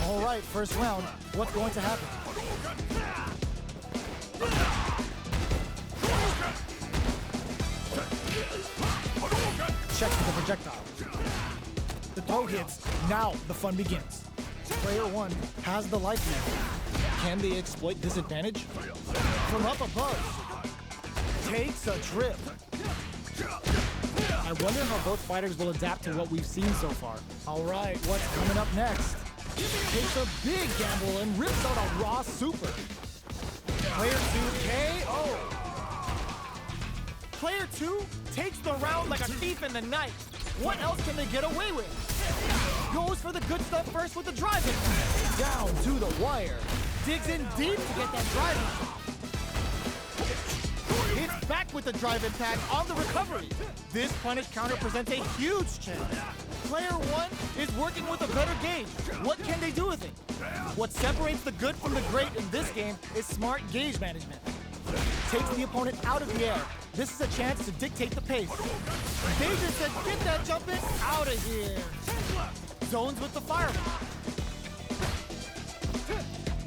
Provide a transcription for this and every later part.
All right, first round. What's going to happen? Check for the projectile. The throw hits. Now the fun begins. Player 1 has the life lead. Can they exploit this advantage? From up above, takes a trip. I wonder how both fighters will adapt to what we've seen so far. All right, what's coming up next? Takes a big gamble and rips out a raw super. Player 2 KO. Player 2 takes the round like a thief in the night. What else can they get away with? Goes for the good stuff first with the driving. Down to the wire. Digs in deep to get that driving. Hits back with the drive impact on the recovery. This punish counter presents a huge chance. Player 1 is working with a better gauge. What can they do with it? What separates the good from the great in this game is smart gauge management. Takes the opponent out of the air. This is a chance to dictate the pace. Danger said, get that jump in out of here. Zones with the fireball.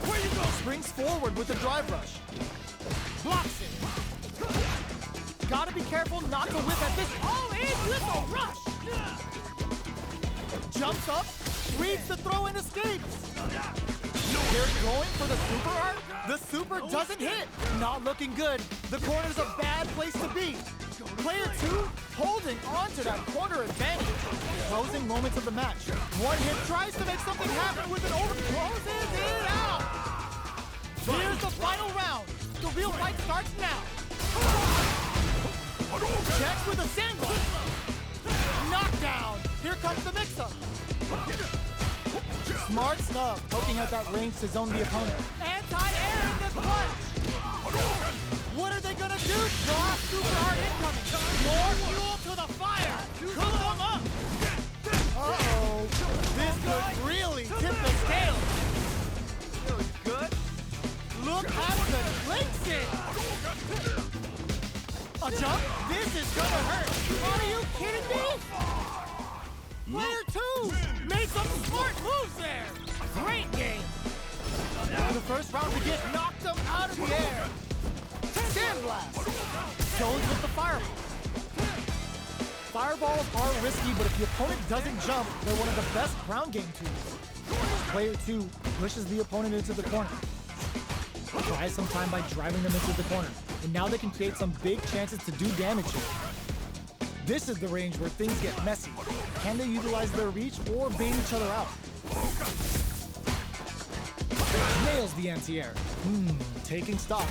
Where you go? Springs forward with the drive rush. Blocks it. Gotta be careful not to whip at this. All in with a rush. Jumps up, reads the throw and escapes. They're going for the super art. The super doesn't hit. Not looking good. The corner's a bad place to be. Player 2 holding on to that corner advantage. Closing moments of the match. One hit tries to make something happen with an over. Closes it out. Here's the final round. The real fight starts now. Checks with a sandwich. Knockdown. Here comes the mix-up. Smart stuff, poking at that range to zone the opponent. Anti-air in the punch! What are they gonna do? Draw super hard incoming. More fuel to the fire. Cook them up. Uh-oh. This could really tip the scale. Feels good. Look at the Linksy. A jump? This is gonna hurt. Are you kidding me? Player 2 made some smart moves there. Great game. The first round begins. Knocked them out of the air. Sandblast. Goes with the fireball. Fireballs are risky, but if the opponent doesn't jump, they're one of the best ground game tools. Player 2 pushes the opponent into the corner. Tries some time by driving them into the corner. And now they can create some big chances to do damage here. This is the range where things get messy. Can they utilize their reach or bait each other out? Nails the anti-air. Taking stock.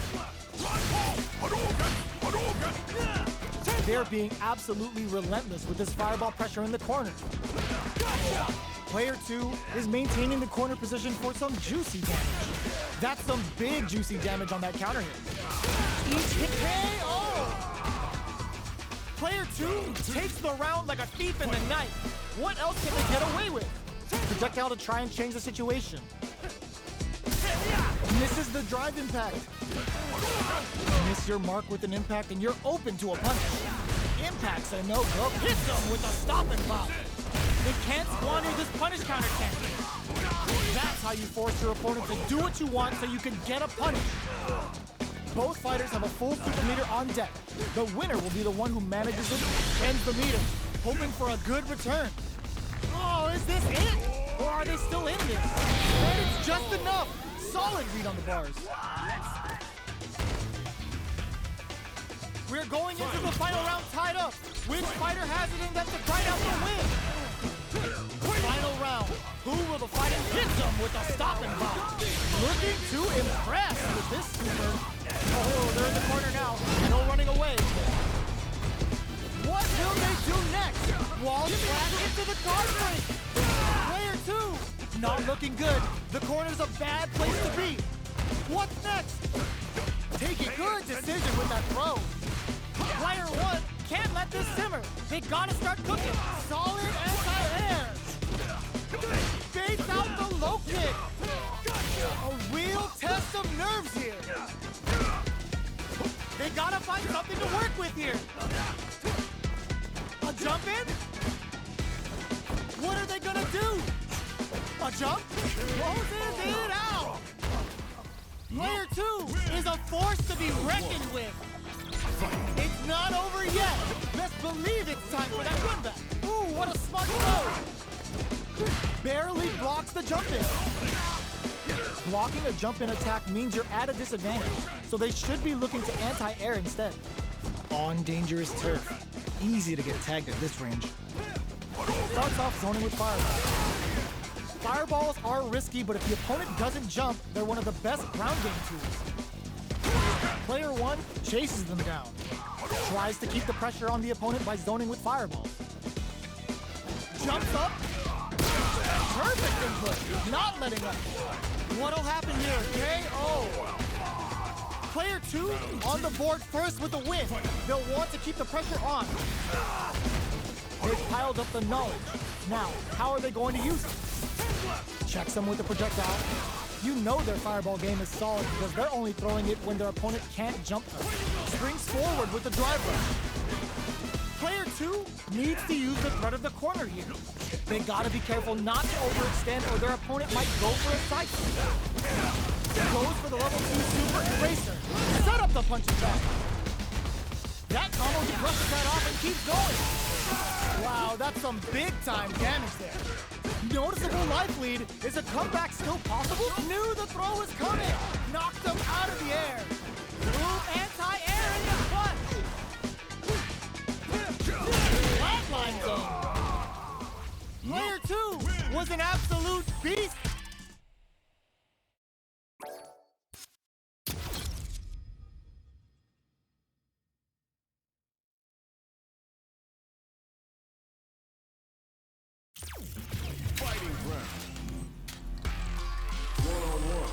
They're being absolutely relentless with this fireball pressure in the corner. Player 2 is maintaining the corner position for some juicy damage. That's some big juicy damage on that counter hit. Each hit KO! Player 2 takes the round like a thief in the night. What else can they get away with? Projectile to try and change the situation. Misses the drive impact. Miss your mark with an impact and you're open to a punish. Impacts a no-go. Hits them with a stop and pop. They can't squander this punish counter can't. That's how you force your opponent to do what you want so you can get a punish. Both fighters have a full super meter on deck. The winner will be the one who manages it, ends the meter, hoping for a good return. Oh, is this it? Or are they still in this? And it's just enough. Solid read on the bars. We're going into the final round tied up. Which fighter has it in them to grind out the win? Final round. Who will the fighter hit them with a stop and pop? Looking to impress with this super. Oh, they're in the corner now. No running away. What will they do next? Wall flat into the card break. Player 2. Not looking good. The corner's a bad place to be. What's next? Taking good decision with that throw. Player 1 can't let this simmer. They gotta start cooking. Solid anti-air. Baits out the low kick. A real test of nerves here. They gotta find something to work with here. A jump in? What are they gonna A jump? Closes it out! Player 2 is a force to be reckoned with. It's not over yet. Best believe it's time for that run back. Ooh, what a smart throw. Barely blocks the jump in. Blocking a jump in attack means you're at a disadvantage, so they should be looking to anti-air instead. On dangerous turf. Easy to get tagged at this range. Starts off zoning with fireballs. Fireballs are risky, but if the opponent doesn't jump, they're one of the best ground game tools. Player 1 chases them down. Tries to keep the pressure on the opponent by zoning with fireballs. Jumps up. Perfect input. Not letting up. What'll happen here? KO. Player 2 on the board first with the win. They'll want to keep the pressure on. They've piled up the knowledge. Now, how are they going to use it? Checks them with the projectile. You know their fireball game is solid because they're only throwing it when their opponent can't jump them. Springs forward with the drive rush. Player 2 needs to use the threat of the corner here. They gotta be careful not to overextend or their opponent might go for a side swing. Goes for the level 2 super eraser. Set up the punch attack. That combo just brushes that off and keeps going. Wow, that's some big time damage there. Noticeable life lead. Is a comeback still possible? Knew the throw was coming. Knocked him out of the air. Move anti-air in the clutch. Flatline zone. Player 2 was an absolute beast. Fighting ground. One-on-one.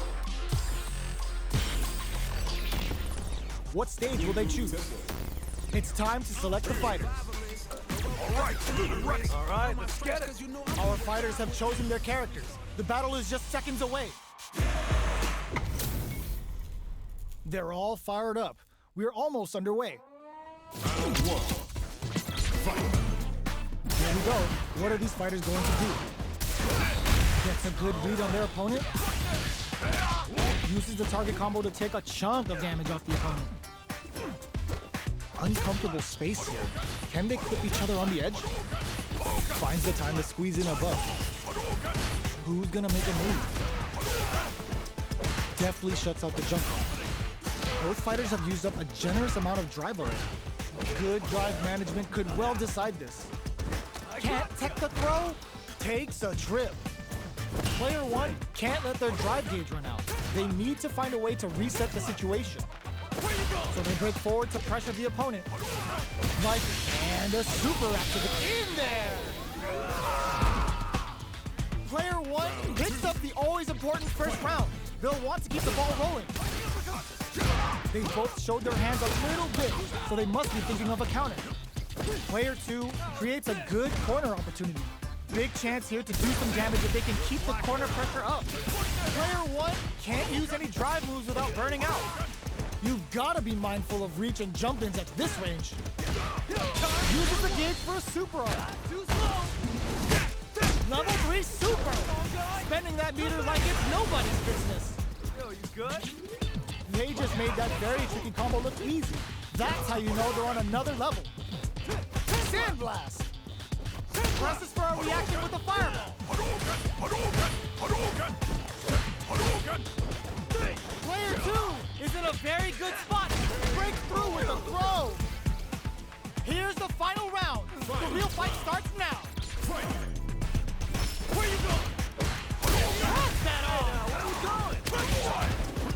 What stage will they choose? It's time to select the fighters. All right, let's get it. Our fighters have chosen their characters. The battle is just seconds away. They're all fired up. We're almost underway. Round 1. Fight. Here we go. What are these fighters going to do? Gets a good read on their opponent. Uses the target combo to take a chunk of damage off the opponent. Uncomfortable space here. Can they clip each other on the edge? Finds the time to squeeze in above. Who's gonna make a move? Deftly shuts out the jump. Both fighters have used up a generous amount of drive already. Good drive management could well decide this. Can't tech the throw? Takes a trip. Player 1 can't let their drive gauge run out. They need to find a way to reset the situation. So they break forward to pressure the opponent. Life and a super activity in there! Player 1 picks up the always important first round. They'll want to keep the ball rolling. They both showed their hands a little bit, so they must be thinking of a counter. Player 2 creates a good corner opportunity. Big chance here to do some damage if they can keep the corner pressure up. Player 1 can't use any drive moves without burning out. You've got to be mindful of reach and jump-ins at this range. Uses the gauge for a super art. Too slow. Level 3 super. Spending that meter like it's nobody's business. Yo, you good? They just made that very tricky combo look easy. That's how you know they're on another level. Sandblast. Presses for a reaction with a fireball. Player 2 is in a very good spot to break through with a throw. Here's the final round. The real fight starts now. Where you going? Pass that off. Where you going?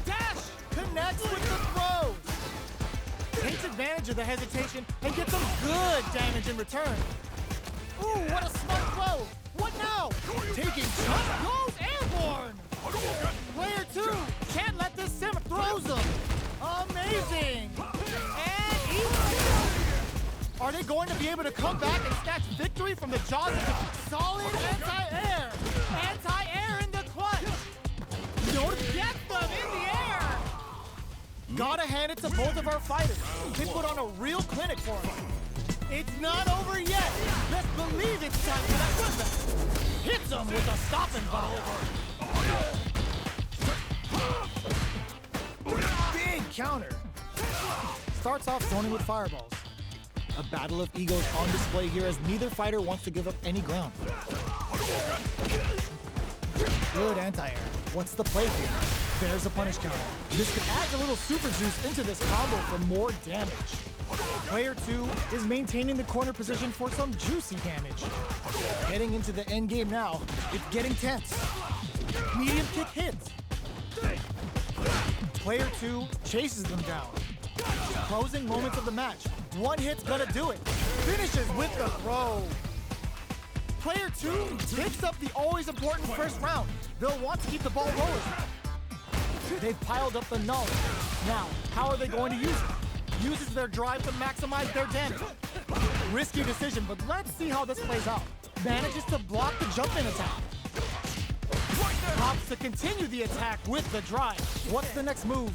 Dash connects with the throws. Takes advantage of the hesitation and gets some good damage in return. Ooh, what a smart throw. What now? Taking shot goes airborne. Player 2 can't let this sim throws them. Amazing. And easy. Are they going to be able to come back and snatch victory from the jaws of the solid anti-air? Anti-air in the clutch. Don't get them in the air. Gotta hand it to both of our fighters. They put on a real clinic for us. It's not over yet. Best believe it's time for that run back. Hits him. him with a stopping bomb. Big counter. Starts off zoning with fireballs. A battle of egos on display here as neither fighter wants to give up any ground. Good anti-air. What's the play here? There's a punish counter. This could add a little super juice into this combo for more damage. Player 2 is maintaining the corner position for some juicy damage. Heading into the end game now, it's getting tense. Medium kick hits. Player 2 chases them down. Closing moments of the match. One hit's gonna do it. Finishes with the throw. Player 2 picks up the always important first round. They'll want to keep the ball rolling. They've piled up the knowledge. Now, how are they going to use it? Uses their drive to maximize their damage. Risky decision, but let's see how this plays out. Manages to block the jump-in attack. Opts to continue the attack with the drive. What's the next move?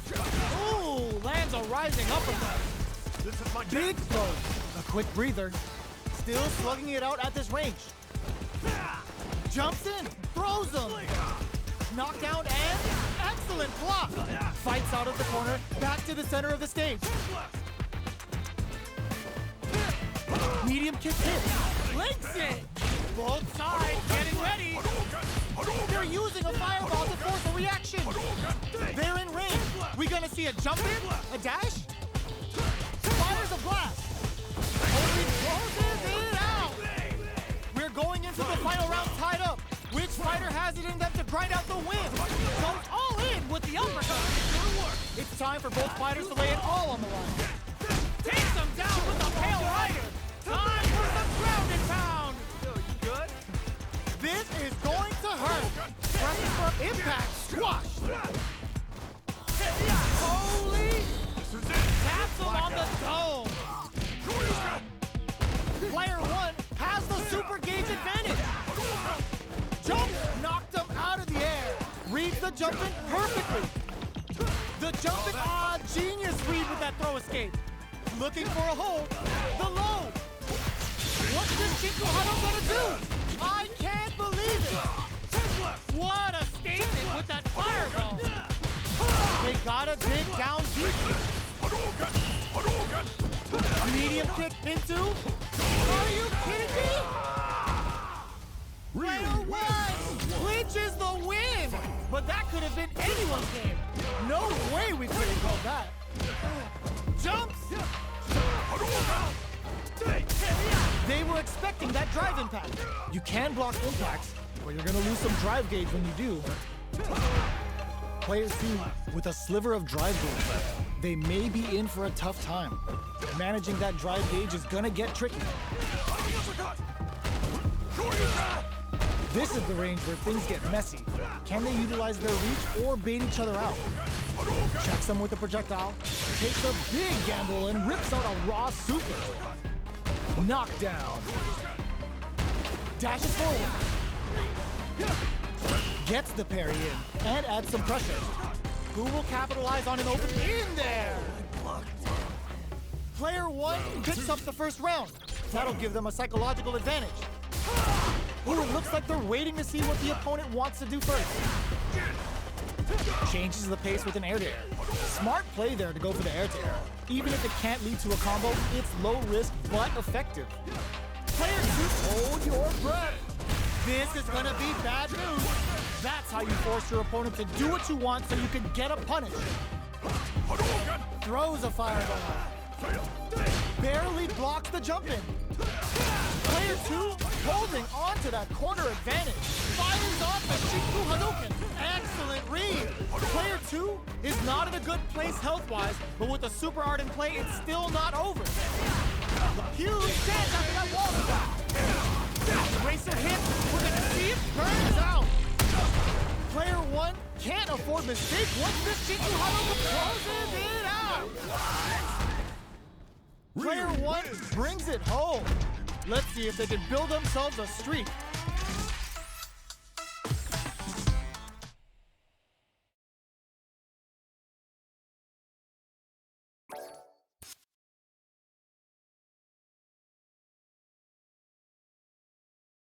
Ooh, lands a rising uppercut. This is my Big throw. A quick breather. Still slugging it out at this range. Jumps in, throws him. Knockdown and excellent block. Fights out of the corner, back to the center of the stage. Medium kick hit. Links it. Both sides getting ready. They're using a fireball to force a reaction. They're in range. We gonna see a jump in? A dash? Fires a blast. Only closes it out. We're going into the final round tied up. Which fighter has it in them to grind out the win? Goes all in with the uppercut. It's time for both fighters to lay it all on the line. Takes them down with the pale rider. Time for some ground and pound. Yo, you good? This is going to hurt. Pressing for impact. Squash. Holy. Taps him on the dome. Player 1 has the super gauge advantage. Jump knocked him out of the air. Reads the jumping perfectly. The jumping, genius read with that throw escape. Looking for a hold. The low. What's this Chico Huddle gonna do? I can't believe it. What a statement with that fireball. They gotta dig down deep. Medium kick into. Are you kidding me? Player 1 clinches the win. But that could have been anyone's game. No way we could have called that. Jumps. They were expecting that drive impact. You can block impacts, but you're gonna lose some drive gauge when you do. Player 2 with a sliver of drive gauge. They may be in for a tough time. Managing that drive gauge is gonna get tricky. This is the range where things get messy. Can they utilize their reach or bait each other out? Checks them with a projectile, takes a big gamble and rips out a raw super. Knockdown. Dashes forward. Gets the parry in and adds some pressure. Who will capitalize on an open in there? Player 1 picks up the first round. That'll give them a psychological advantage. Ooh, it looks like they're waiting to see what the opponent wants to do first. Changes the pace with an air-to-air. Smart play there to go for the air-to-air. Even if it can't lead to a combo, it's low risk but effective. Player 2, hold your breath. This is gonna be bad news. That's how you force your opponent to do what you want so you can get a punish. Throws a fireball. Barely blocks the jump in. Player 2 holding on to that corner advantage. Fires off the Shinku Hadouken. Excellent read. Player 2 is not in a good place health-wise, but with a super art in play, it's still not over. Huge chance after that wall stop. Racer hits. We're gonna see it burns out. Player 1 can't afford mistake once this Shinku Hadouken closes it out. Player 1 brings it home. Let's see if they can build themselves a streak.